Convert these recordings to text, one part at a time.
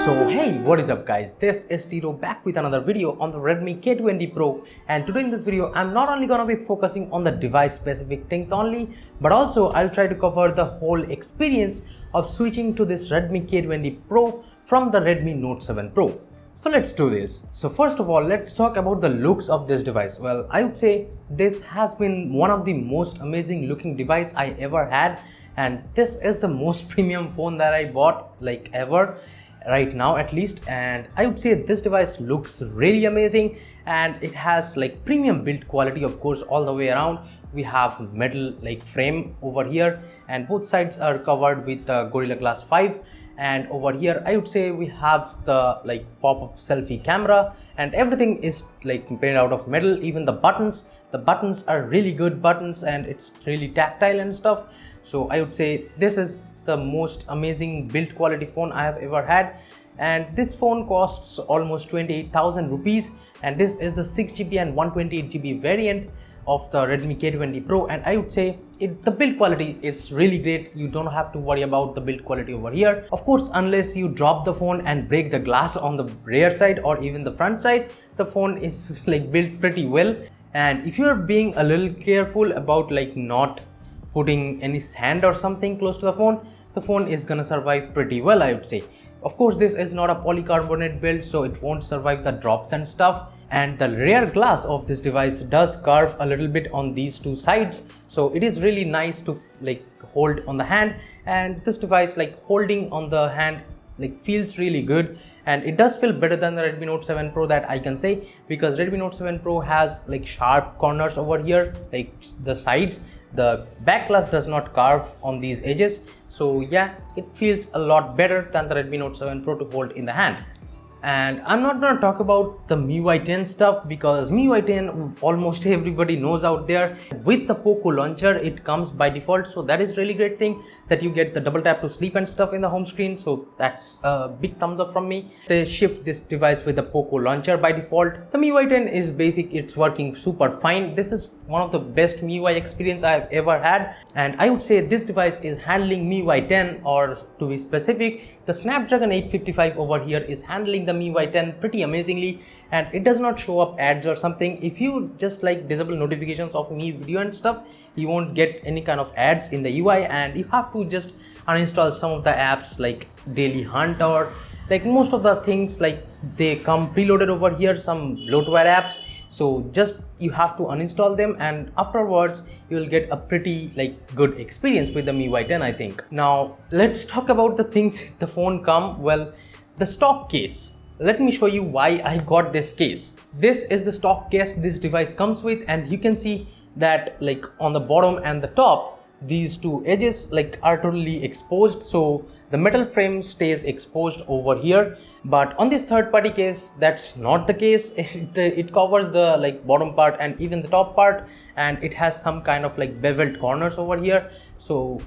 So hey, what is up guys, this is Tito back with another video on the Redmi K20 Pro, and today in this video I'm not only gonna be focusing on the device specific things only, but also I'll try to cover the whole experience of switching to this Redmi K20 Pro from the Redmi Note 7 Pro. So let's do this. So first of all, let's talk about the looks of this device. Well, I would say this has been one of the most amazing looking device I ever had, and this is the most premium phone that I bought like ever right now at least. And I would say this device looks really amazing, and it has like premium build quality, of course, all the way around. We have metal like frame over here, and both sides are covered with Gorilla Glass 5. And over here I would say we have the like pop-up selfie camera, and everything is like made out of metal. Even the buttons are really good buttons, and it's really tactile and stuff. So I would say this is the most amazing build quality phone I have ever had, and this phone costs almost 28,000 rupees, and this is the 6GB and 128GB variant of the Redmi K20 Pro. And I would say the build quality is really great. You don't have to worry about the build quality over here, of course, unless you drop the phone and break the glass on the rear side or even the front side. The phone is like built pretty well, and if you're being a little careful about like not putting any sand or something close to the phone is gonna survive pretty well, I would say. Of course, this is not a polycarbonate build, so it won't survive the drops and stuff. And the rear glass of this device does curve a little bit on these two sides, so it is really nice to like hold on the hand. And this device, like holding on the hand, like feels really good, and it does feel better than the Redmi Note 7 Pro, that I can say, because Redmi Note 7 Pro has like sharp corners over here, like the sides. The back glass does not carve on these edges, so yeah, it feels a lot better than the Redmi Note 7 Pro to hold in the hand. And I'm not going to talk about the MIUI 10 stuff, because MIUI 10 almost everybody knows out there. With the Poco launcher, it comes by default, so that is really great thing that you get the double tap to sleep and stuff in the home screen. So that's a big thumbs up from me. They shipped this device with the Poco launcher by default. The MIUI 10 is basic, it's working super fine. This is one of the best MIUI experience I've ever had, and I would say this device is handling MIUI 10, or to be specific, the Snapdragon 855 over here is handling the MIUI 10 pretty amazingly, and it does not show up ads or something. If you just like disable notifications of me video and stuff, you won't get any kind of ads in the UI, and you have to just uninstall some of the apps like Daily Hunt, or like most of the things, like they come preloaded over here, some bloatware apps. So just you have to uninstall them, and afterwards you will get a pretty like good experience with the MIUI 10, I think. Now let's talk about the things the phone come. Well, the stock case. Let me show you why I got this case. This is the stock case this device comes with, and you can see that like on the bottom and the top, these two edges like are totally exposed, so the metal frame stays exposed over here. But on this third-party case, that's not the case. It covers the like bottom part and even the top part, and it has some kind of like beveled corners over here, so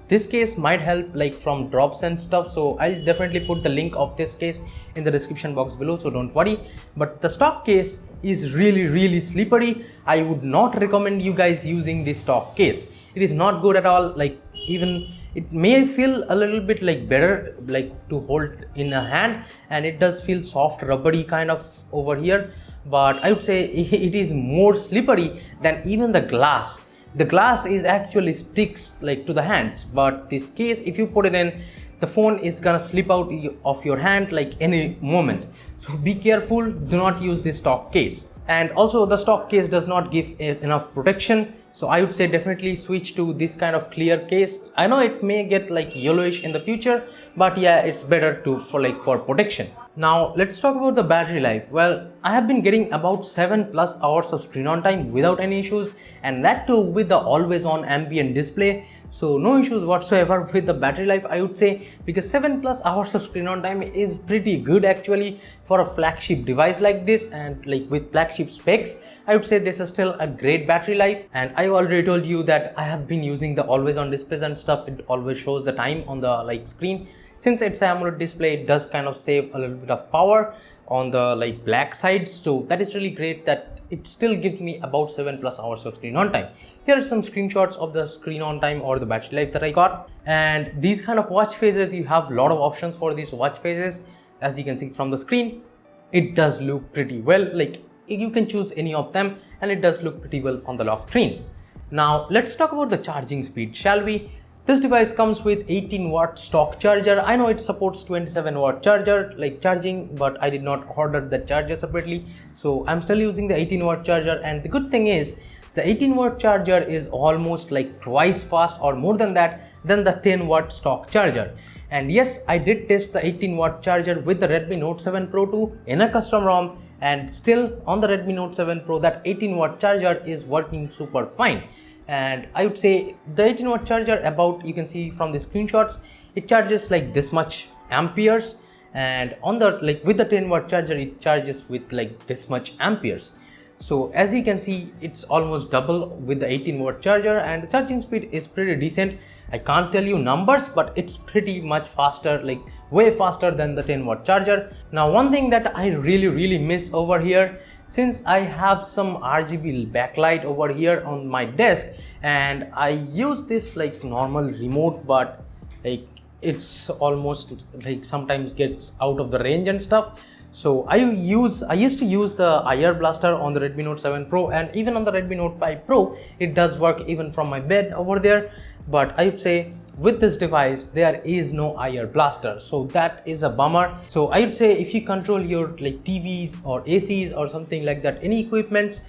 this case might help like from drops and stuff. So I'll definitely put the link of this case in the description box below, so don't worry. But the stock case is really slippery. I would not recommend you guys using this stock case. It is not good at all. Like even it may feel a little bit like better like to hold in a hand, and it does feel soft rubbery kind of over here, but I would say it is more slippery than even the glass. The glass is actually sticks like to the hands, but this case, if you put it in, the phone is gonna slip out of your hand like any moment. So be careful, do not use this stock case. And also the stock case does not give enough protection, so I would say definitely switch to this kind of clear case. I know it may get like yellowish in the future, but yeah, it's better for protection. Now let's talk about the battery life. Well, I have been getting about 7+ hours of screen on time without any issues, and that too with the always on ambient display. So no issues whatsoever with the battery life, I would say, because 7+ hours of screen on time is pretty good actually for a flagship device like this, and like with flagship specs, I would say this is still a great battery life. And I already told you that I have been using the always on displays and stuff. It always shows the time on the like screen. Since it's an AMOLED display, it does kind of save a little bit of power on the like black side, so that is really great that it still gives me about 7+ hours of screen on time. Here are some screenshots of the screen on time or the battery life that I got. And these kind of watch phases, you have a lot of options for these watch phases. as you can see from the screen, it does look pretty well. Like you can choose any of them and it does look pretty well on the lock screen. Now let's talk about the charging speed, shall we? This device comes with 18-watt stock charger. I know it supports 27-watt charger like charging, but I did not order the charger separately, so I'm still using the 18-watt charger. And the good thing is the 18-watt charger is almost like twice fast or more than that than the 10-watt stock charger. And yes, I did test the 18-watt charger with the Redmi Note 7 Pro 2 in a custom ROM, and still on the Redmi Note 7 Pro that 18-watt charger is working super fine. And I would say the 18-watt charger, about you can see from the screenshots, it charges like this much amperes, and on the with the 10-watt charger it charges with like this much amperes. So as you can see, it's almost double with the 18-watt charger, and the charging speed is pretty decent. I can't tell you numbers, but it's pretty much faster, like way faster than the 10-watt charger. Now one thing that I really miss over here, since I have some RGB backlight over here on my desk, and I use this like normal remote, but like it's almost like sometimes gets out of the range and stuff. So I used to use the IR blaster on the Redmi Note 7 Pro, and even on the Redmi Note 5 Pro it does work even from my bed over there. But I would say with this device there is no IR blaster, so that is a bummer. So I would say if you control your like TVs or ACs or something like that, any equipments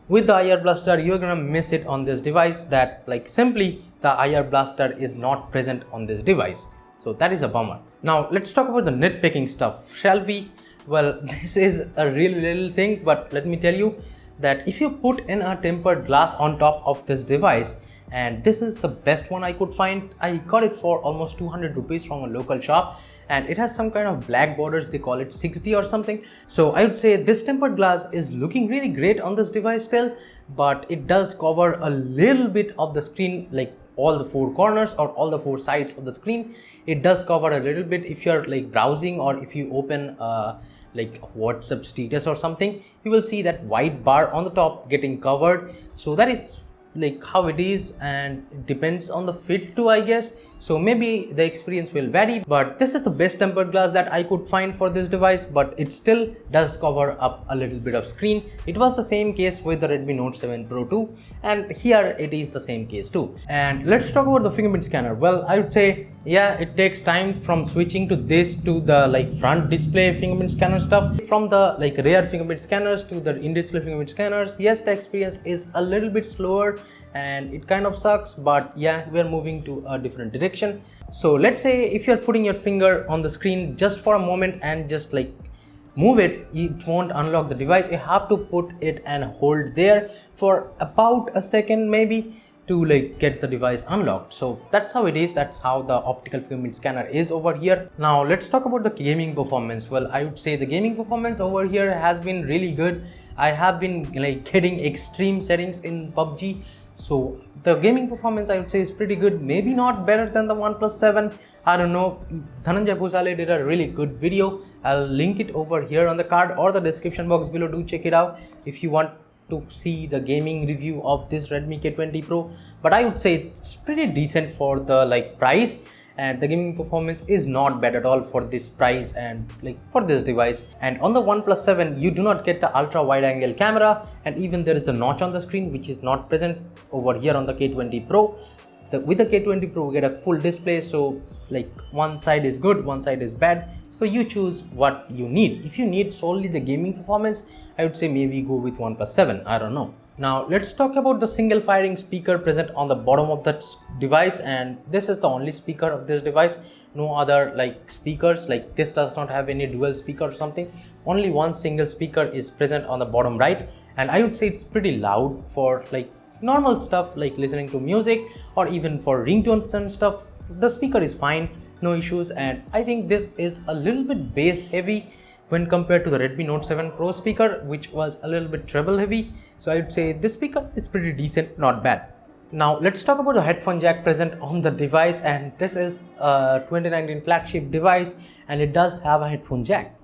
with the IR blaster, you're gonna miss it on this device, that like simply the IR blaster is not present on this device. So that is a bummer. Now let's talk about the nitpicking stuff, shall we? Well, this is a really little thing, but let me tell you that if you put in a tempered glass on top of this device, and this is the best one I could find. I got it for almost 200 rupees from a local shop, and it has some kind of black borders, they call it 6D or something. So I would say this tempered glass is looking really great on this device still, but it does cover a little bit of the screen, like all the four corners or all the four sides of the screen. It does cover a little bit if you're like browsing, or if you open like WhatsApp status or something, you will see that white bar on the top getting covered. So that is like how it is, and it depends on the fit too, I guess. So maybe the experience will vary, but this is the best tempered glass that I could find for this device, but it still does cover up a little bit of screen. It was the same case with the Redmi Note 7 Pro 2, and here it is the same case too. And let's talk about the fingerprint scanner. Well, I would say yeah, it takes time from switching to this to the like front display fingerprint scanner stuff. From the like rear fingerprint scanners to the in-display fingerprint scanners, yes, the experience is a little bit slower and it kind of sucks, but yeah, we're moving to a different direction. So let's say if you're putting your finger on the screen just for a moment and just like move it, it won't unlock the device. You have to put it and hold there for about a second maybe to like get the device unlocked. So that's how it is. That's how the optical fingerprint scanner is over here. Now let's talk about the gaming performance. Well, I would say the gaming performance over here has been really good. I have been like getting extreme settings in PUBG. So the gaming performance I would say is pretty good, maybe not better than the OnePlus 7. I don't know. Dhananjay Bhusale did a really good video. I'll link it over here on the card or the description box below. Do check it out if you want to see the gaming review of this Redmi K20 Pro. But I would say it's pretty decent for the like price, and the gaming performance is not bad at all for this price and like for this device. And on the OnePlus 7 you do not get the ultra wide angle camera, and even there is a notch on the screen which is not present over here on the K20 Pro. With the K20 Pro we get a full display, so like one side is good, one side is bad, so you choose what you need. If you need solely the gaming performance, I would say maybe go with OnePlus 7, I don't know. Now let's talk about the single firing speaker present on the bottom of that device, and this is the only speaker of this device. No other like speakers, like this does not have any dual speaker or something. Only one single speaker is present on the bottom right, and I would say it's pretty loud for like normal stuff like listening to music or even for ringtones and stuff. The speaker is fine, no issues, and I think this is a little bit bass heavy when compared to the Redmi Note 7 Pro speaker, which was a little bit treble heavy. So I would say this speaker is pretty decent, not bad. Now let's talk about the headphone jack present on the device, and this is a 2019 flagship device and it does have a headphone jack.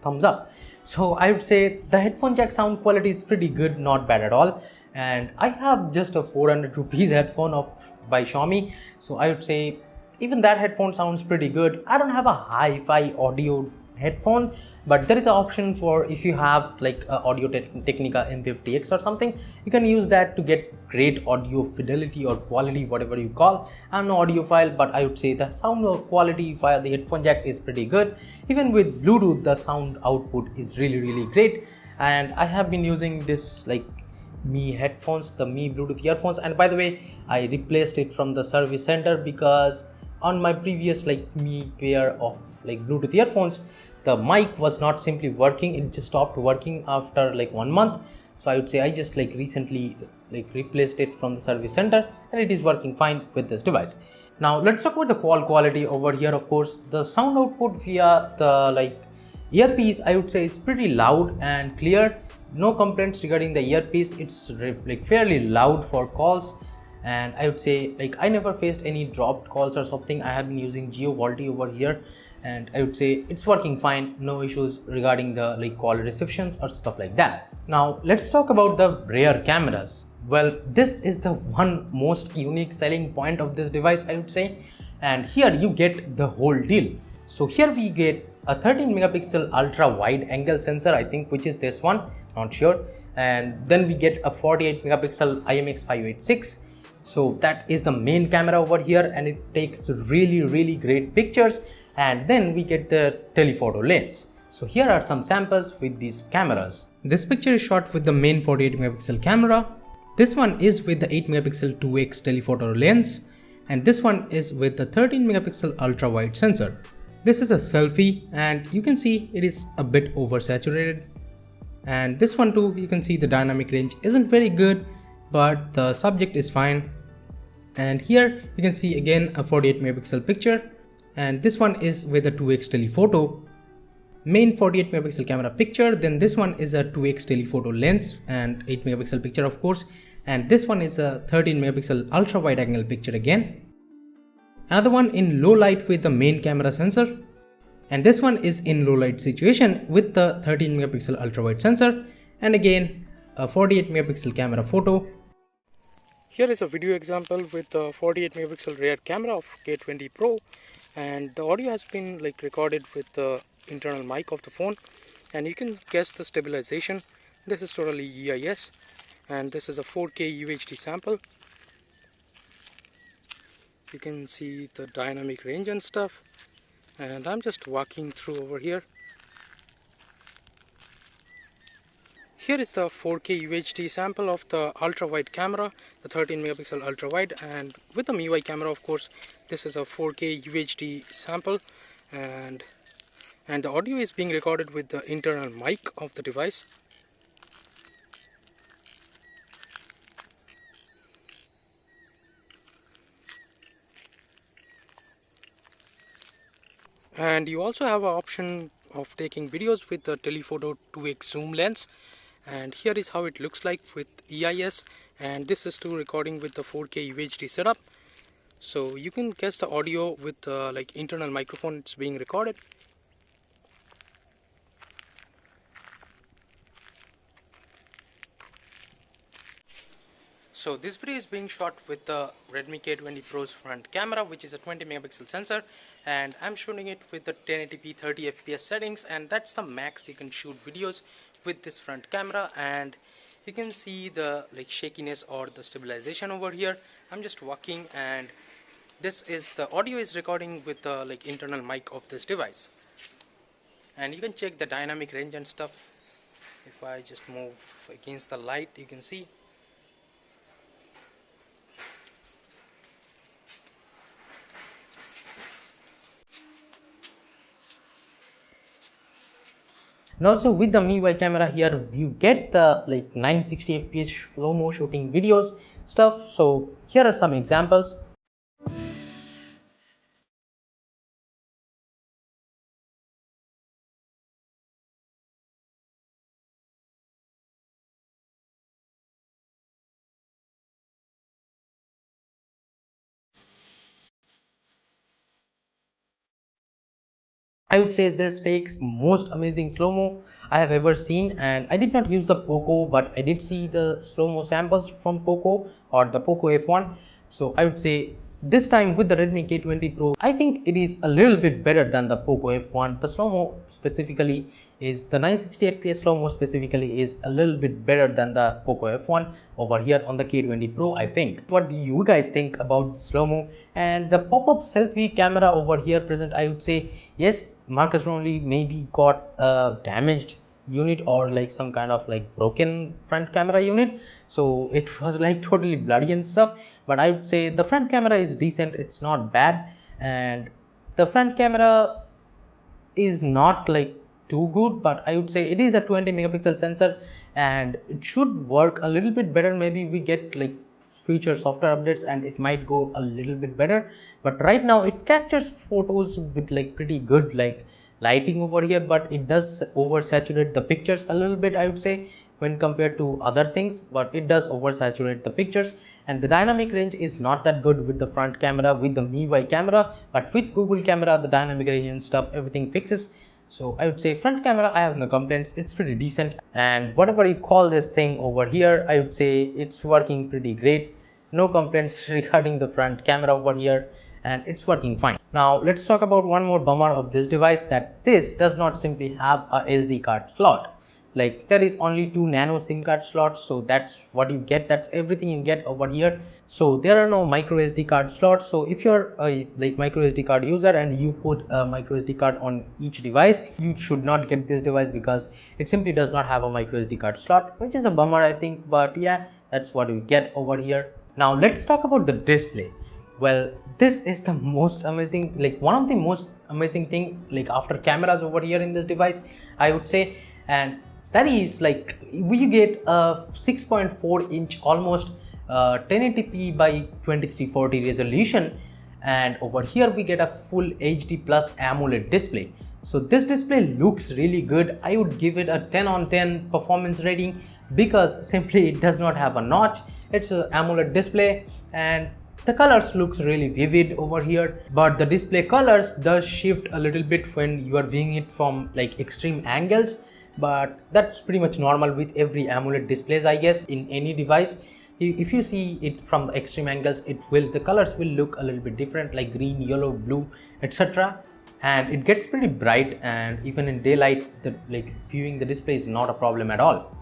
Thumbs up. So I would say the headphone jack sound quality is pretty good, not bad at all. And I have just a 400 rupees headphone by Xiaomi, so I would say even that headphone sounds pretty good. I don't have a hi-fi audio headphone, but there is an option for if you have like a Audio Technica M50X or something, you can use that to get great audio fidelity or quality, whatever you call. I'm no audiophile, but I would say the sound quality via the headphone jack is pretty good. Even with Bluetooth, the sound output is really great, and I have been using this like Mi headphones, the Mi Bluetooth earphones. And by the way, I replaced it from the service center because on my previous like Mi pair of like Bluetooth earphones, the mic was not simply working, it just stopped working after like 1 month. So I would say I just like recently like replaced it from the service center, and it is working fine with this device. Now let's talk about the call quality over here. Of course, the sound output via the like earpiece, I would say, is pretty loud and clear. No complaints regarding the earpiece. It's like fairly loud for calls, and I would say like I never faced any dropped calls or something. I have been using Geo VoLTE over here, and I would say it's working fine. No issues regarding the like call receptions or stuff like that. Now let's talk about the rear cameras. Well, this is the one most unique selling point of this device, I would say, and here you get the whole deal. So here we get a 13 megapixel ultra wide angle sensor, I think, which is this one, not sure, and then we get a 48 megapixel IMX586. So that is the main camera over here, and it takes really great pictures. And then we get the telephoto lens. So here are some samples with these cameras. This picture is shot with the main 48 megapixel camera. This one is with the 8 megapixel 2x telephoto lens, and this one is with the 13 megapixel ultra wide sensor. This is a selfie, and you can see it is a bit oversaturated. And this one too, you can see the dynamic range isn't very good, but the subject is fine. And here you can see again a 48 megapixel picture, and this one is with a 2x telephoto. Main 48 megapixel camera picture, then this one is a 2x telephoto lens and 8 megapixel picture, of course, and this one is a 13 megapixel ultra wide angle picture again. Another one in low light with the main camera sensor, and this one is in low light situation with the 13 megapixel ultra wide sensor, and again a 48 megapixel camera photo. Here is a video example with the 48 megapixel rear camera of K20 Pro, and the audio has been like recorded with the internal mic of the phone, and you can guess the stabilization. This is totally EIS, and this is a 4K UHD sample. You can see the dynamic range and stuff, and I'm just walking through over here. Here is the 4K UHD sample of the ultra wide camera, the 13 megapixel ultra wide, and with the MIUI camera, of course, this is a 4K UHD sample, and the audio is being recorded with the internal mic of the device. And you also have an option of taking videos with the telephoto 2x zoom lens, and here is how it looks like with EIS, and this is too recording with the 4K UHD setup. So you can guess the audio with the like internal microphone it's being recorded. So this video is being shot with the Redmi K20 Pro's front camera, which is a 20 megapixel sensor, and I'm shooting it with the 1080p 30 fps settings, and that's the max you can shoot videos with this front camera. And you can see the like shakiness or the stabilization over here. I'm just walking, and this is the audio is recording with the like internal mic of this device, and you can check the dynamic range and stuff. If I just move against the light, you can see. And also with the MIUI camera here, you get the like 960 fps slow-mo shooting videos stuff. So here are some examples. I would say this takes most amazing slow-mo I have ever seen, and I did not use the Poco, but I did see the slow-mo samples from Poco or the Poco F1. So I would say this time with the Redmi K20 Pro, I think it is a little bit better than the Poco F1. The slow-mo specifically is the 960 fps slow-mo specifically is a little bit better than the Poco F1 over here on the K20 Pro, I think. What do you guys think about slow-mo? And the pop-up selfie camera over here present, I would say, yes, Marcus Brownlee maybe got a damaged unit or like some kind of like broken front camera unit, so it was like totally bloody and stuff, but I would say the front camera is decent, it's not bad, and the front camera is not like too good, but I would say it is a 20 megapixel sensor and it should work a little bit better. Maybe we get like future software updates and it might go a little bit better, but right now it captures photos with like pretty good like lighting over here, but it does oversaturate the pictures a little bit, I would say, when compared to other things, but it does oversaturate the pictures. And the dynamic range is not that good with the front camera with the MIUI camera, but with Google camera the dynamic range and stuff everything fixes. So I would say front camera I have no complaints, it's pretty decent, and whatever you call this thing over here, I would say it's working pretty great. No complaints regarding the front camera over here, and it's working fine. Now let's talk about one more bummer of this device, that this does not simply have a SD card slot. Like there is only 2 nano SIM card slots, so that's what you get, that's everything you get over here. So there are no micro SD card slots, so if you're a like micro SD card user and you put a micro SD card on each device, you should not get this device because it simply does not have a micro SD card slot, which is a bummer I think, but yeah, that's what you get over here. Now let's talk about the display. Well, this is the most amazing, like one of the most amazing thing like after cameras over here in this device, I would say, and that is like we get a 6.4 inch almost 1080p by 2340 resolution, and over here we get a full HD plus AMOLED display. So this display looks really good. I would give it a 10 on 10 performance rating because simply it does not have a notch. It's an AMOLED display and the colors looks really vivid over here, but the display colors does shift a little bit when you are viewing it from like extreme angles, but that's pretty much normal with every AMOLED displays, I guess, in any device. If you see it from the extreme angles, the colors will look a little bit different, like green, yellow, blue, etc., and it gets pretty bright, and even in daylight viewing the display is not a problem at all.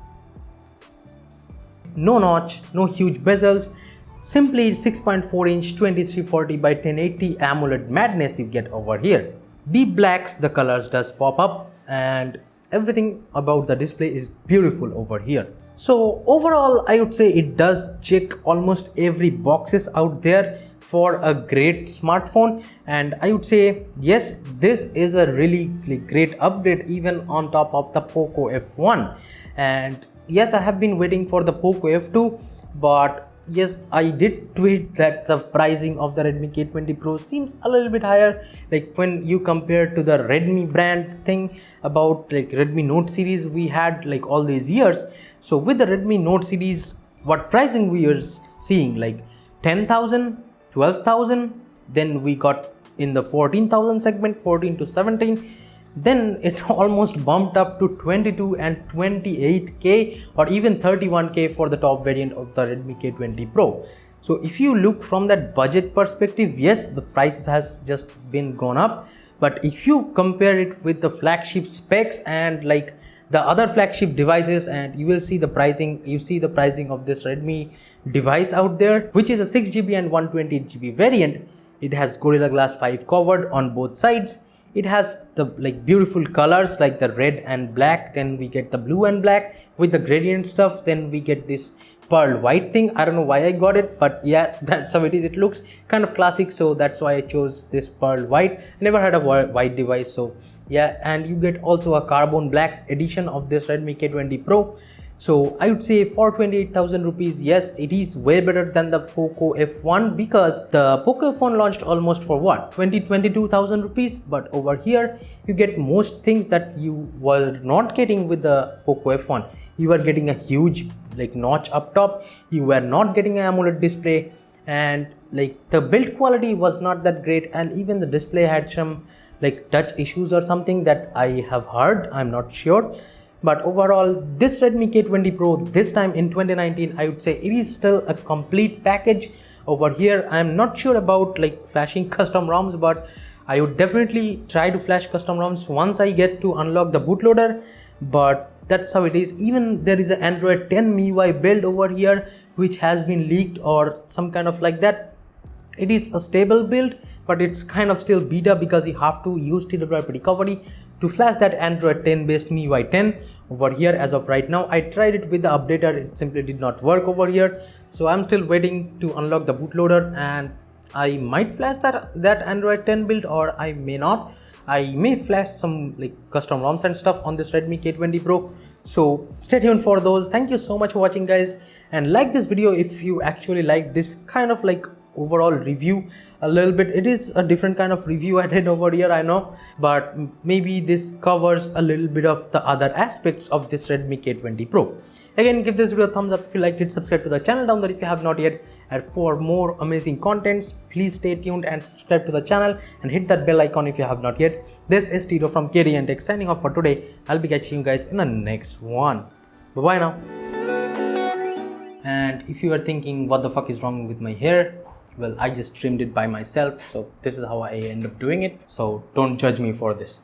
No notch, no huge bezels, simply 6.4 inch 2340 by 1080 AMOLED madness you get over here. Deep blacks, the colors does pop up, and everything about the display is beautiful over here. So overall I would say it does check almost every boxes out there for a great smartphone, and I would say yes, this is a really great update even on top of the Poco F1. And yes, I have been waiting for the Poco F2, but yes, I did tweet that the pricing of the Redmi K20 Pro seems a little bit higher, like when you compare to the Redmi brand thing about like Redmi Note series we had like all these years. So with the Redmi Note series, what pricing we are seeing, like 10,000, 12,000, then we got in the 14,000 segment, 14 to 17, then it almost bumped up to 22 and 28k or even 31k for the top variant of the Redmi K20 Pro. So if you look from that budget perspective, yes, the price has just been gone up, but if you compare it with the flagship specs and like the other flagship devices, and you will see the pricing, you see the pricing of this Redmi device out there, which is a 6GB and 128GB variant. It has Gorilla Glass 5 covered on both sides. It has the like beautiful colors like the red and black, then we get the blue and black with the gradient stuff, then we get this pearl white thing. I don't know why I got it, but yeah, that's how it is. It looks kind of classic, so that's why I chose this pearl white. I never had a white device, so yeah. And you get also a carbon black edition of this Redmi K20 Pro. So I would say for 28,000 rupees, yes, it is way better than the Poco F1, because the Poco F1 launched almost for what, 22,000 rupees, but over here you get most things that you were not getting with the Poco F1. You were getting a huge like notch up top, you were not getting an AMOLED display, and like the build quality was not that great, and even the display had some like touch issues or something that I have heard, I'm not sure. But overall, this Redmi K20 Pro this time in 2019, I would say it is still a complete package over here. I'm not sure about like flashing custom ROMs, but I would definitely try to flash custom ROMs once I get to unlock the bootloader. But that's how it is. Even there is an Android 10 MIUI build over here which has been leaked or some kind of like that. It is a stable build, but it's kind of still beta because you have to use TWRP recovery to flash that Android 10 based MIUI 10 over here. As of right now, I tried it with the updater, it simply did not work over here. So I'm still waiting to unlock the bootloader, and I might flash that Android 10 build, or I may not. I may flash some like custom ROMs and stuff on this Redmi K20 Pro. So stay tuned for those. Thank you so much for watching, guys, and like this video if you actually like this kind of like overall review a little bit. It is a different kind of review I did over here, I know, but maybe this covers a little bit of the other aspects of this Redmi K20 Pro. Again, give this video a thumbs up if you liked it, subscribe to the channel down there if you have not yet, and for more amazing contents please stay tuned and subscribe to the channel and hit that bell icon if you have not yet. This is Tito from K20 Tech signing off for today. I'll be catching you guys in the next one. Bye bye now. And if you are thinking what the fuck is wrong with my hair, well, I just trimmed it by myself, so this is how I end up doing it, so don't judge me for this.